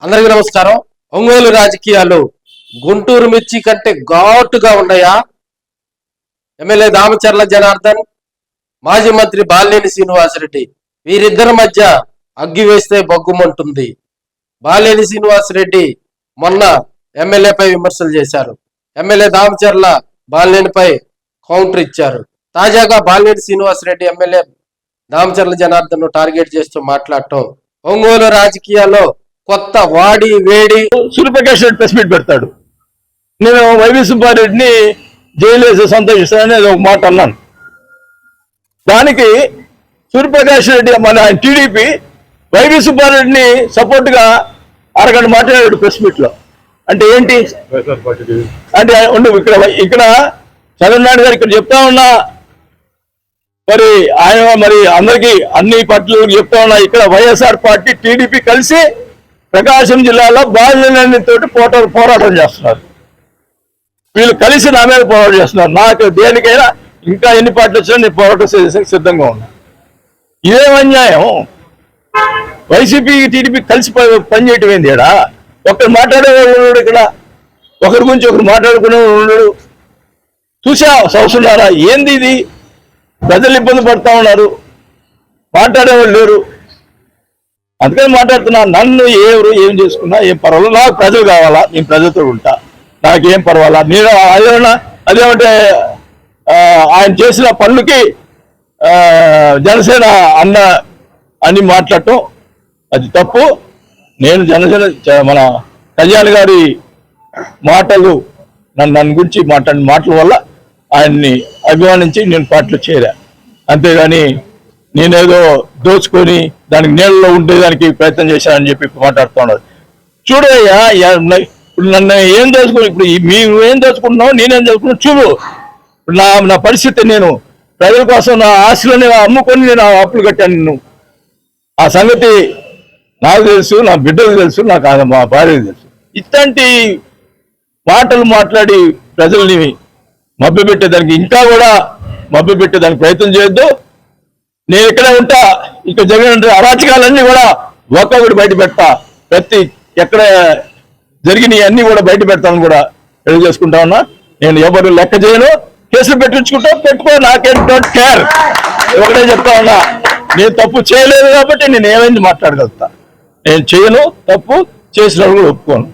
అందరికీ నమస్కారం. ఒంగోలు రాజకీయాలు గుంటూరు మిర్చి కంటే ఘాటుగా ఉన్నాయా? ఎమ్మెల్యే దామచర్ల జనార్దన్, మాజీ మంత్రి బాలినేని శ్రీనివాసరెడ్డి వీరిద్దరి మధ్య అగ్గి వేస్తే బగ్గుమంటుంది. బాలినేని శ్రీనివాసరెడ్డి మొన్న ఎమ్మెల్యేపై విమర్శలు చేశారు. ఎమ్మెల్యే దామచర్ల బాలినేనిపై కౌంటర్ ఇచ్చారు. తాజాగా బాలినేని శ్రీనివాసరెడ్డి ఎమ్మెల్యే దామచర్ల జనార్దన్ టార్గెట్ చేస్తూ మాట్లాడటం ఒంగోలు రాజకీయాల్లో కొత్త వాడి వేడి. సూర్యప్రకాష్ రెడ్డి ప్రెస్ మీట్ పెడతాడు. నేను వైవి సుబ్బారెడ్డిని జైలు వేసి సంతోషిస్తానని ఒక మాట అన్నాను. దానికి సూర్యప్రకాష్ రెడ్డి మన టీడీపీ వైవి సుబ్బారెడ్డిని సపోర్ట్ గా అరగంట మాట్లాడాడు ప్రెస్ మీట్ లో. అంటే ఏంటి అంటే ఇక్కడ చంద్రబాబు గారు ఇక్కడ చెప్తా ఉన్నా, మరి ఆయన మరి అందరికీ అన్ని పార్టీలు చెప్తా ఉన్నా, ఇక్కడ వైఎస్ఆర్ పార్టీ టీడీపీ కలిసి ప్రకాశం జిల్లాలో బాలినేని తోటి పోరాటం చేస్తున్నారు. వీళ్ళు కలిసి నా మీద పోరాటం చేస్తున్నారు. నాకు దేనికైనా ఇంకా ఎన్ని పార్టీలు వచ్చినా నేను పోరాటం చేసేందుకు సిద్ధంగా ఉన్నా. ఇదేం అన్యాయం? వైసీపీ టీడీపీ కలిసి పనిచేయటం ఏంది? ఇక్కడ ఒకరు మాట్లాడేవాళ్ళు ఉన్నాడు, ఇక్కడ ఒకరి గురించి ఒకరు మాట్లాడుకునేవాడు ఉన్నాడు. చూసా సంవత్సరారా ఏంది ఇది? ప్రజలు ఇబ్బంది పడతా ఉన్నారు, మాట్లాడేవాళ్ళు లేరు. అందుకని మాట్లాడుతున్నా. నన్ను ఎవరు ఏం చేసుకున్నా ఏం పర్వాలేదు, నాకు ప్రజలు కావాలా, నేను ప్రజలతో ఉంటా, నాకేం పర్వాలా. నేను అదేమంటే ఆయన చేసిన పనులకి జనసేన అన్న అని మాట్లాడటం అది తప్పు. నేను జనసేన మన కళ్యాణ్ గారి మాటలు నన్ను గురించి మాట్లాడిన మాటల వల్ల ఆయన్ని అభిమానించి నేను పార్టీలో చేరా. అంతేగాని నేనేదో దోచుకొని దానికి నీళ్ళలో ఉండేదానికి ప్రయత్నం చేశానని చెప్పి మాట్లాడుతూ ఉన్నారు. చూడయ్యా, ఇప్పుడు నన్ను ఏం దోచుకుని, ఇప్పుడు మీరు ఏం దోచుకుంటున్నావు, నేనేం దోచుకున్నావు చూడు. ఇప్పుడు నా పరిస్థితి, నేను ప్రజల కోసం నా ఆశలని అమ్ముకొని నేను అప్పులు కట్టాను. నేను ఆ సంగతి నాకు తెలుసు, నా బిడ్డలకు తెలుసు, నాకు మా భార్యకు తెలుసు. ఇట్లాంటి మాటలు మాట్లాడి ప్రజల్ని మభ్యపెట్టేదానికి ఇంకా కూడా మభ్యపెట్టేదానికి ప్రయత్నం చేయొద్దు. నేను ఇక్కడే ఉంటా. ఇక్కడ జరిగిన అరాచకాలన్నీ కూడా ఒక్కొక్కటి బయట పెడతా. ప్రతి ఎక్కడ జరిగినవి అన్ని కూడా బయట పెడతాను కూడా తెలియజేసుకుంటా ఉన్నా. నేను ఎవరు లెక్క చేయను. కేసులు పెట్టించుకుంటా, పెట్టుకో, నాకేం డోంట్ కేర్. ఒకటే చెప్తా ఉన్నా, నేను తప్పు చేయలేదు కాబట్టి నేను ఏమైంది మాట్లాడగలుగుతా. నేను చేయను, తప్పు చేసిన కూడా ఒప్పుకోను.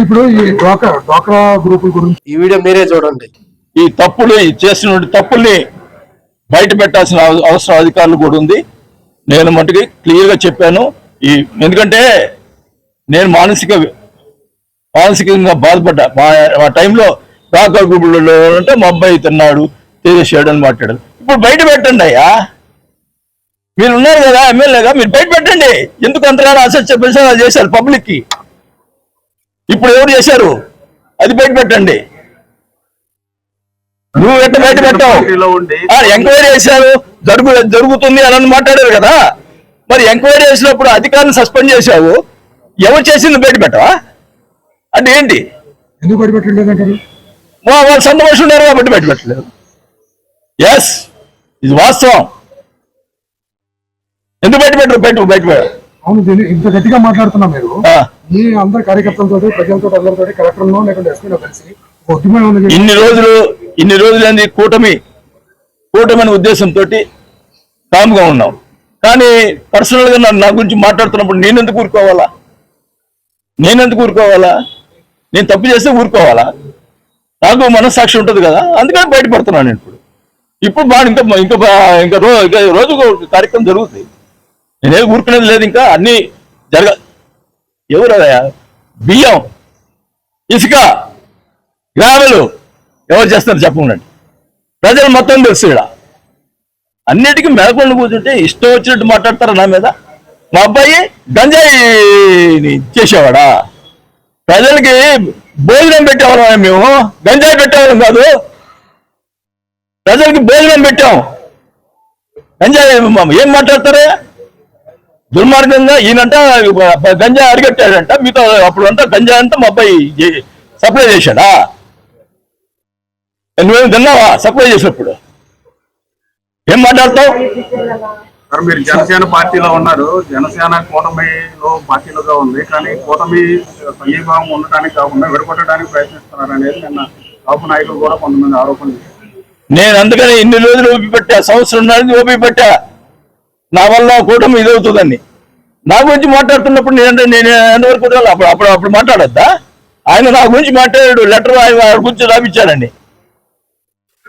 ఇప్పుడు ఈ డ్వాక్రా గ్రూపుల గురించి ఈ వీడియో మీరే చూడండి. ఈ తప్పులు చేసిన తప్పుల్ని బయట పెట్టాల్సిన అవసరం అధికారులు కూడా ఉంది. నేను మటుకి క్లియర్గా చెప్పాను. ఎందుకంటే నేను మానసికంగా బాధపడ్డా. మా టైంలో డ్వాక్రా గ్రూపులలో అంటే మా అబ్బాయి తిన్నాడు, తేజేసాడు అని మాట్లాడారు. ఇప్పుడు బయట పెట్టండి అయ్యా, మీరు ఉన్నారు కదా ఎమ్మెల్యేగా, మీరు బయట పెట్టండి. ఎందుకు అంతగానో అసత్య ప్రచారాలు చేశారు పబ్లిక్కి? ఇప్పుడు ఎవరు చేశారు అది బయట పెట్టండి. నువ్వు ఎట్లా బయట పెట్టావు? ఎంక్వైరీ చేశారు, జరుగుతుంది అని మాట్లాడారు కదా. మరి ఎంక్వైరీ చేసినప్పుడు అధికారులను సస్పెండ్ చేశావు, ఎవరు చేసింది బయట పెట్టవా? అంటే ఏంటి? ఎందుకు బయట పెట్టలేదు? వాళ్ళు సొంత మనుషులు ఉన్నారు కాబట్టి బయట పెట్టలేదు. ఎస్, ఇది వాస్తవం. ఎందుకు బయట పెట్టరు? బయట అవును, ఇంత గట్టిగా మాట్లాడుతున్నా. మీరు మీ అందరు కార్యకర్తలతో, ప్రజలతో, అందరితో, కలెక్టర్లో లేకుంటే ఎస్పీలో కలిసి ఇన్ని రోజులు ఏంది కూటమి అనే ఉద్దేశంతో కామ్గా ఉన్నాం. కానీ పర్సనల్ గా నా గురించి మాట్లాడుతున్నప్పుడు నేనెందుకు ఊరుకోవాలా? నేను తప్పు చేస్తే ఊరుకోవాలా? నాకు మనస్సాక్షి ఉంటుంది కదా. అందుకని బయటపడుతున్నాను నేను. ఇప్పుడు బాగా ఇంకా రోజు కార్యక్రమం జరుగుతుంది. నేనేం ఊరుకునేది లేదు. ఇంకా అన్ని ఎవరు బియ్యం, ఇసుక, గ్రామాలు ఎవరు చేస్తారు చెప్పండి. ప్రజలు మొత్తం తెలుసు. ఇక్కడ అన్నిటికీ మెదకుండా కూర్చుంటే ఇష్టం వచ్చినట్టు మాట్లాడతారా నా మీద? మా అబ్బాయి గంజాయి చేసేవాడా? ప్రజలకి భోజనం పెట్టేవాళ్ళం మేము, గంజాయి పెట్టేవాళ్ళం కాదు. ప్రజలకి భోజనం పెట్టాం. గంజాయి ఏం మాట్లాడతారా? దుర్మార్గంగా ఈయనంట గంజాయి అరిగట్టాడంట, మీతో అప్పుడు అంతా గంజాయి అంతా మా అబ్బాయి సప్లై చేశాడా? నువ్వేమి తిన్నావా సప్లై చేసినప్పుడు? ఏం మాట్లాడతావు? సార్ మీరు జనసేన పార్టీలో ఉన్నారు. జనసేన కూటమిలో పార్టీలుగా ఉంది. కానీ కూటమి సంఘీభావం ఉండటానికి కాకుండా విడగొట్టడానికి ప్రయత్నిస్తున్నారు అనేది నిన్న కాపు నాయకులు కూడా కొంతమంది ఆరోపణలు చేశారు. నేను అందుకని ఇన్ని రోజులు ఓపి పెట్టా, సంవత్సరం నాడు ఓపి పెట్టా. నా వల్ల కూటమి ఇదవుతుందని. నా గురించి మాట్లాడుతున్నప్పుడు నేను ఎంతవరకు అప్పుడు మాట్లాడొద్దా? ఆయన నా గురించి మాట్లాడాడు, లెటర్ ఆయన గురించి రాపించాడండి.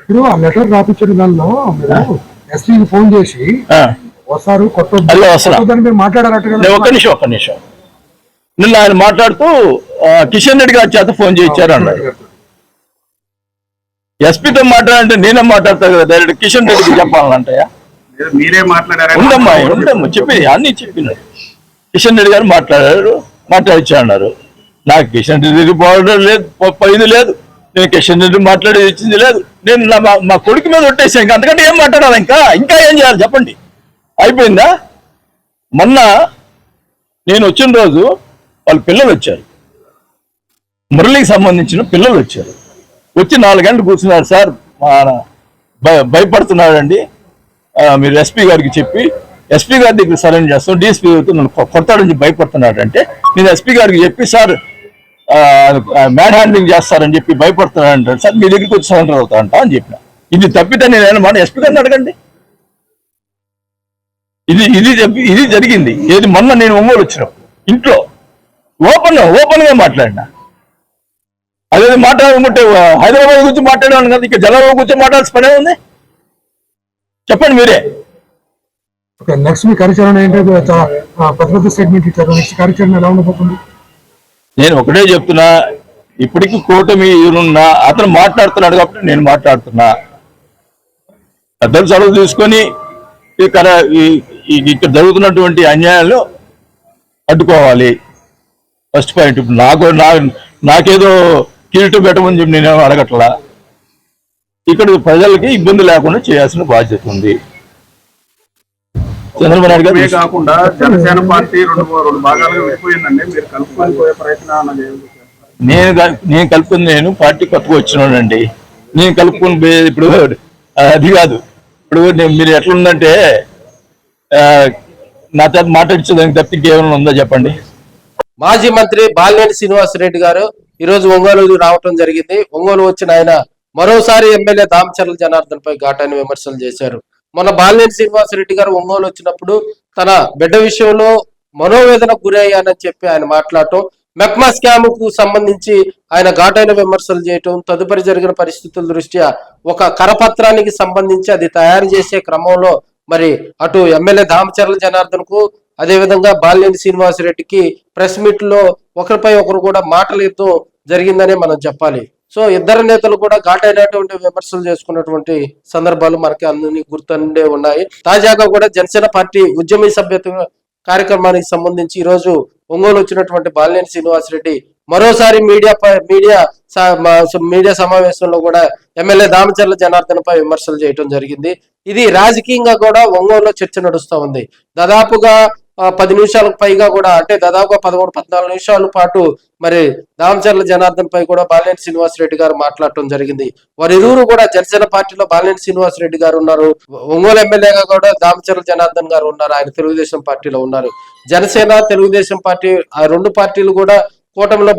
ఇప్పుడు ఆ లెటర్ రాపించిన దానిలో మీరు ఎస్పీకి ఫోన్ చేసి వస్తారు మీరు మాట్లాడారట కదా. ఒక్క నిమిషం నిన్న ఆయన మాట్లాడుతూ కిషన్ రెడ్డి గారి చేత ఫోన్ చేయించారు అన్నారు. ఎస్పీతో మాట్లాడంటే నేనే మాట్లాడతా కదా, డైరెక్ట్ కిషన్ రెడ్డికి చెప్పాలంటాయా? మీరే మాట్లాడారు. ఉండమ్మా చెప్పి అన్ని చెప్పినారు. కిషన్ రెడ్డి గారు మాట్లాడిచ్చారన్నారు. నాకు కిషన్ రెడ్డి పోవడం లేదు, ఇది లేదు. నేను కిషన్ రెడ్డి మాట్లాడేది ఇచ్చింది లేదు. నేను మా కొడుకు మీద కొట్టేసాను. ఇంకా అంతకంటే ఏం మాట్లాడాలి? ఇంకా ఏం చేయాలి చెప్పండి? అయిపోయిందా? మొన్న నేను వచ్చిన రోజు వాళ్ళ పిల్లలు వచ్చారు, మురళికి సంబంధించిన పిల్లలు వచ్చారు. వచ్చి 4 గంటలు కూర్చున్నారు. సార్ భయపడుతున్నాడండి, మీరు ఎస్పీ గారికి చెప్పి ఎస్పీ గారి దగ్గర సరెండర్ చేస్తాం, డిఎస్పీ నన్ను కొడతాడని భయపడుతున్నాడు అంటే నేను ఎస్పీ గారికి చెప్పి సార్ మ్యాన్ హ్యాండ్లింగ్ చేస్తారని చెప్పి భయపడుతున్నాడు అంటాడు. సార్ మీ దగ్గరికి వచ్చి సరెండర్ అవుతాడంట అని చెప్పిన. ఇది తప్పితే నేను మాట ఎస్పీ గారిని అడగండి. ఇది జరిగింది. ఏది మొన్న నేను ఒంగోలు వచ్చినప్పుడు ఇంట్లో ఓపెన్ గా మాట్లాడినా. అదే మాట్లాడుకుంటే హైదరాబాద్ గురించి మాట్లాడేవాళ్ళు కదా, ఇక జలరావు గురించి మాట్లాడాల్సిన పనే ఉంది. చెప్పండి మీరే. నెక్స్ట్ మీ కార్యాచరణ ఏంటంటే పెద్ద స్టేట్మెంట్ ఇచ్చారు. నెక్స్ట్ కార్యాచరణ ఎలా ఉండబోతుంది? నేను ఒకటే చెప్తున్నా, ఇప్పటికీ కూటమి ఉన్న అతను మాట్లాడుతున్నాడు కాబట్టి నేను మాట్లాడుతున్నా. పెద్దలు చదువు తీసుకొని ఇక్కడ జరుగుతున్నటువంటి అన్యాయాలు అడ్డుకోవాలి. First point. ఇప్పుడు నాకేదో కిరీటం పెట్టమని చెప్పి నేను అడగట్లా. ఇక్కడ ప్రజలకి ఇబ్బంది లేకుండా చేయాల్సిన బాధ్యత ఉంది. చంద్రబాబు నాయుడు గారు కాకుండా జనసేన పార్టీ రెండు భాగాలుగా విడిపోయిందండి. మీరు కలుపుకొని పోయే ప్రయత్నం నేను కలుపుకుని నేను పార్టీ కొత్తగా వచ్చినానండి. నేను కలుపుకొని పోయేది ఇప్పుడు అది కాదు. ఇప్పుడు మీరు ఎట్లుందంటే నా చేత మాట్లాడించడానికి తప్ప ఇంకేమైనా ఉందా చెప్పండి. మాజీ మంత్రి బాలినేని శ్రీనివాసరెడ్డి గారు ఈరోజు ఒంగోలు రావటం జరిగింది. ఒంగోలు వచ్చిన ఆయన మరోసారి ఎమ్మెల్యే దామచర్ల జనార్దన్ పై ఘాటైన విమర్శలు చేశారు. మొన్న బాలినేని శ్రీనివాసరెడ్డి గారు ఒంగోలు వచ్చినప్పుడు తన బిడ్డ విషయంలో మనోవేదనకు గురయ్యానని చెప్పి ఆయన మాట్లాడటం, మెప్మా స్కామ్ కు సంబంధించి ఆయన ఘాటైన విమర్శలు చేయటం, తదుపరి జరిగిన పరిస్థితుల దృష్ట్యా ఒక కరపత్రానికి సంబంధించి అది తయారు చేసే క్రమంలో మరి అటు ఎమ్మెల్యే దామచర్ల జనార్దన్ కు అదేవిధంగా బాలినేని శ్రీనివాసరెడ్డికి ప్రెస్ మీట్ లో ఒకరిపై ఒకరు కూడా మాటలు యుద్ధం జరిగిందనే మనం చెప్పాలి. సో ఇద్దరు నేతలు కూడా ఘాటైనటువంటి విమర్శలు చేసుకున్నటువంటి సందర్భాలు మనకి అందరినీ గుర్తుండే ఉన్నాయి. తాజాగా కూడా జనసేన పార్టీ ఉద్యమీ సభ్యత కార్యక్రమానికి సంబంధించి ఈ రోజు ఒంగోలు వచ్చినటువంటి బాలినేని శ్రీనివాసరెడ్డి మరోసారి మీడియా సమావేశంలో కూడా ఎమ్మెల్యే దామచర్ల జనార్దన్ పై విమర్శలు చేయడం జరిగింది. ఇది రాజకీయంగా కూడా ఒంగోలులో చర్చ నడుస్తూ ఉంది. దాదాపుగా 10 నిమిషాలకు పైగా కూడా, అంటే దాదాపుగా 13-14 నిమిషాల పాటు మరి దామచర్ల జనార్దన్ పై కూడా బాలినేని శ్రీనివాసరెడ్డి గారు మాట్లాడటం జరిగింది. వారిరువురు కూడా జనసేన పార్టీలో బాలినేని శ్రీనివాసరెడ్డి గారు ఉన్నారు, ఒంగోలు ఎమ్మెల్యేగా కూడా దామచర్ల జనార్దన్ గారు ఉన్నారు, ఆయన తెలుగుదేశం పార్టీలో ఉన్నారు. జనసేన తెలుగుదేశం పార్టీ ఆ రెండు పార్టీలు కూడా కూటమిలో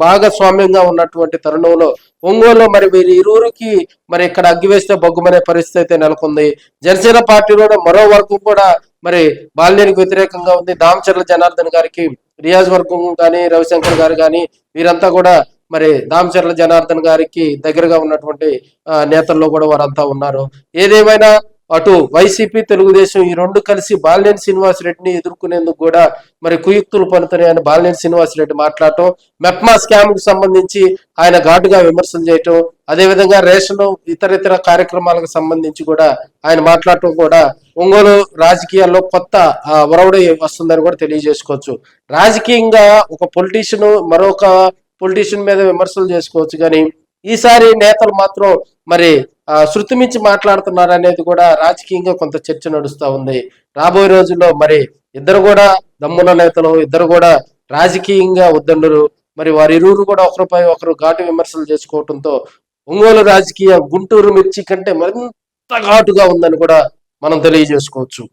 భాగస్వామ్యంగా ఉన్నటువంటి తరుణంలో ఒంగోలులో మరి వీరి ఇరువురికి మరి ఇక్కడ అగ్గివేస్తే బొగ్గుమనే పరిస్థితి అయితే నెలకొంది. జనసేన పార్టీలోనే మరో వర్గం కూడా మరి బాలినేనికి వ్యతిరేకంగా ఉంది. దామచర్ల జనార్దన్ గారికి రియాజ్ వర్గం కానీ రవిశంకర్ గారు కానీ వీరంతా కూడా మరి దామచర్ల జనార్దన్ గారికి దగ్గరగా ఉన్నటువంటి నేతల్లో కూడా వారంతా ఉన్నారు. ఏదేమైనా అటు వైసీపీ తెలుగుదేశం ఈ రెండు కలిసి బాలినేని శ్రీనివాసరెడ్డిని ఎదుర్కొనేందుకు కూడా మరి కుయుక్తులు పనుతున్నాయని బాలినేని శ్రీనివాసరెడ్డి మాట్లాడటం, మెప్మా స్కామ్ కు సంబంధించి ఆయన ఘాటుగా విమర్శలు చేయటం, అదేవిధంగా రేషన్ ఇతర కార్యక్రమాలకు సంబంధించి కూడా ఆయన మాట్లాడటం కూడా ఒంగోలు రాజకీయాల్లో కొత్త ఒరవడి వస్తుందని కూడా తెలియజేసుకోవచ్చు. రాజకీయంగా ఒక పొలిటీషియన్ మరొక పొలిటీషియన్ మీద విమర్శలు చేసుకోవచ్చు, కానీ ఈసారి నేతలు మాత్రం మరి శృతి మించి మాట్లాడుతున్నారు అనేది కూడా రాజకీయంగా కొంత చర్చ నడుస్తా ఉంది. రాబోయే రోజుల్లో మరి ఇద్దరు కూడా దమ్ముల నేతలు, ఇద్దరు కూడా రాజకీయంగా ఉద్దండులు, మరి వారిరువురు కూడా ఒకరిపై ఒకరు ఘాటు విమర్శలు చేసుకోవడంతో ఒంగోలు రాజకీయ గుంటూరు మిర్చి కంటే మరింత ఘాటుగా ఉందని కూడా మనం తెలియజేసుకోవచ్చు.